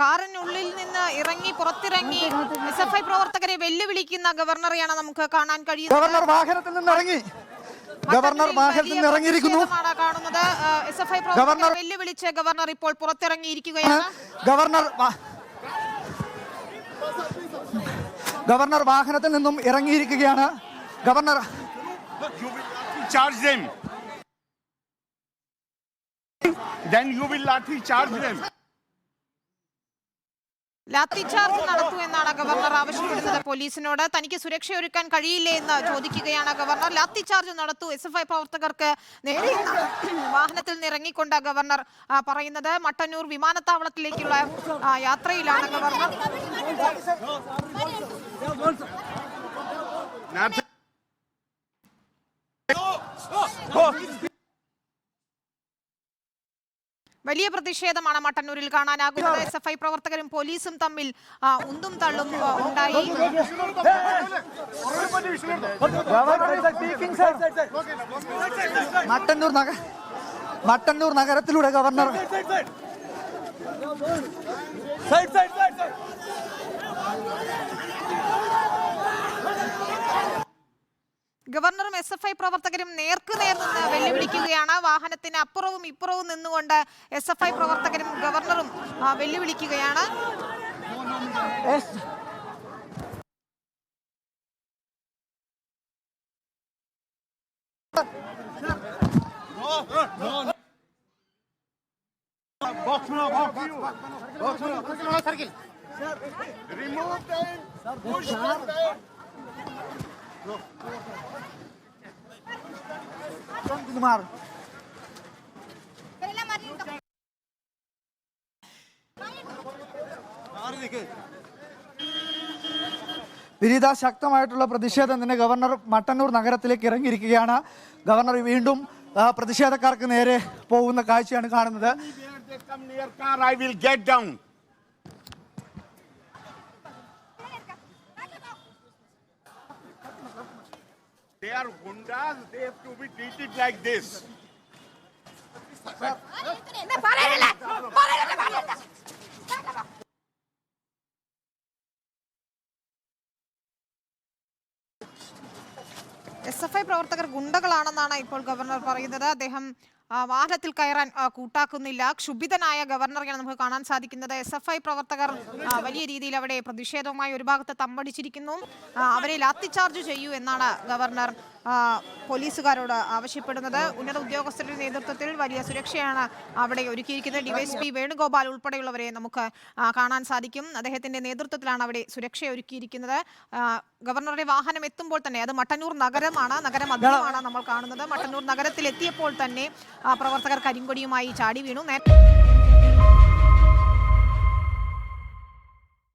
കാറിനുള്ളിൽ നിന്ന് ഇറങ്ങി പുറത്തിറങ്ങി SFI പ്രവർത്തകരെ വെല്ലുവിളിക്കുന്ന ഗവർണറെയാണ് നമുക്ക് കാണാൻ കഴിയുന്നത്. ഗവർണർ വാഹനത്തിൽ നിന്ന് ഇറങ്ങിയിരിക്കുന്നു. കാണുന്നത് SFI പ്രവർത്തകരെ വെല്ലുവിളിച്ച് ഗവർണർ ഇപ്പോൾ പുറത്തിറങ്ങിയിരിക്കുകയാണ്. ഗവർണർ വാഹനത്തിൽ നിന്നും ഇറങ്ങിയിരിക്കുകയാണ്. ഗവർണർ ലാത്തി ചാർജ് നടത്തൂ എന്നാണ് ഗവർണർ ആവശ്യപ്പെടുന്നത് പോലീസിനോട്. തനിക്ക് സുരക്ഷ ഒരുക്കാൻ കഴിയില്ലേ എന്ന് ചോദിക്കുകയാണ് ഗവർണർ. ലാത്തി ചാർജ് നടത്തൂ SFI പ്രവർത്തകർക്ക് നേരെ വാഹനത്തിൽ നിന്ന് ഇറങ്ങിക്കൊണ്ട് ഗവർണർ പറയുന്നത്. മട്ടന്നൂർ വിമാനത്താവളത്തിലേക്കുള്ള യാത്രയിലാണ് ഗവർണർ. വലിയ പ്രതിഷേധമാണ് മട്ടന്നൂരിൽ കാണാനാകുന്നത്. SFI പ്രവർത്തകരും പോലീസും തമ്മിൽ ഉന്തും തള്ളും ഉണ്ടായി. മട്ടന്നൂർ നഗരത്തിലൂടെ ഗവർണർ ഗവർണറും SFI പ്രവർത്തകരും നേർക്കുനേർ നിന്ന് വെല്ലുവിളിക്കുകയാണ്. വാഹനത്തിന് അപ്പുറവും ഇപ്പുറവും നിന്നുകൊണ്ട് SFI പ്രവർത്തകരും ഗവർണറും വെല്ലുവിളിക്കുകയാണ്. വിനീത, ശക്തമായിട്ടുള്ള പ്രതിഷേധം തന്നെ ഗവർണർ മട്ടന്നൂർ നഗരത്തിലേക്ക് ഇറങ്ങിയിരിക്കുകയാണ്. ഗവർണർ വീണ്ടും പ്രതിഷേധക്കാർക്ക് നേരെ പോകുന്ന കാഴ്ചയാണ് കാണുന്നത്. They are gundas, they have to be treated like this. SFI പ്രവർത്തകർ ഗുണ്ടകളാണെന്നാണ് ഇപ്പോൾ ഗവർണർ പറയുന്നത്. അദ്ദേഹം വാഹനത്തിൽ കയറാൻ കൂട്ടാക്കുന്നില്ല. ക്ഷുഭിതനായ ഗവർണറെയാണ് നമുക്ക് കാണാൻ സാധിക്കുന്നത്. SFI പ്രവർത്തകർ വലിയ രീതിയിൽ അവിടെ പ്രതിഷേധവുമായി ഒരു ഭാഗത്ത് തമ്പടിച്ചിരിക്കുന്നു. അവരെ ലാത്തിചാർജ് ചെയ്യൂ എന്നാണ് ഗവർണർ പോലീസുകാരോട് ആവശ്യപ്പെടുന്നത്. ഉന്നത ഉദ്യോഗസ്ഥരുടെ നേതൃത്വത്തിൽ വലിയ സുരക്ഷയാണ് അവിടെ ഒരുക്കിയിരിക്കുന്നത്. DYSP വേണുഗോപാൽ ഉൾപ്പെടെയുള്ളവരെ നമുക്ക് കാണാൻ സാധിക്കും. അദ്ദേഹത്തിന്റെ നേതൃത്വത്തിലാണ് അവിടെ സുരക്ഷ ഒരുക്കിയിരിക്കുന്നത്. ഗവർണറുടെ വാഹനം എത്തുമ്പോൾ തന്നെ, അത് മട്ടന്നൂർ നഗരമാണ്, നഗരമധ്യമാണ് നമ്മൾ കാണുന്നത്. മട്ടന്നൂർ നഗരത്തിൽ എത്തിയപ്പോൾ തന്നെ പ്രവർത്തകർ കരിങ്കൊടിയുമായി ചാടി വീണു.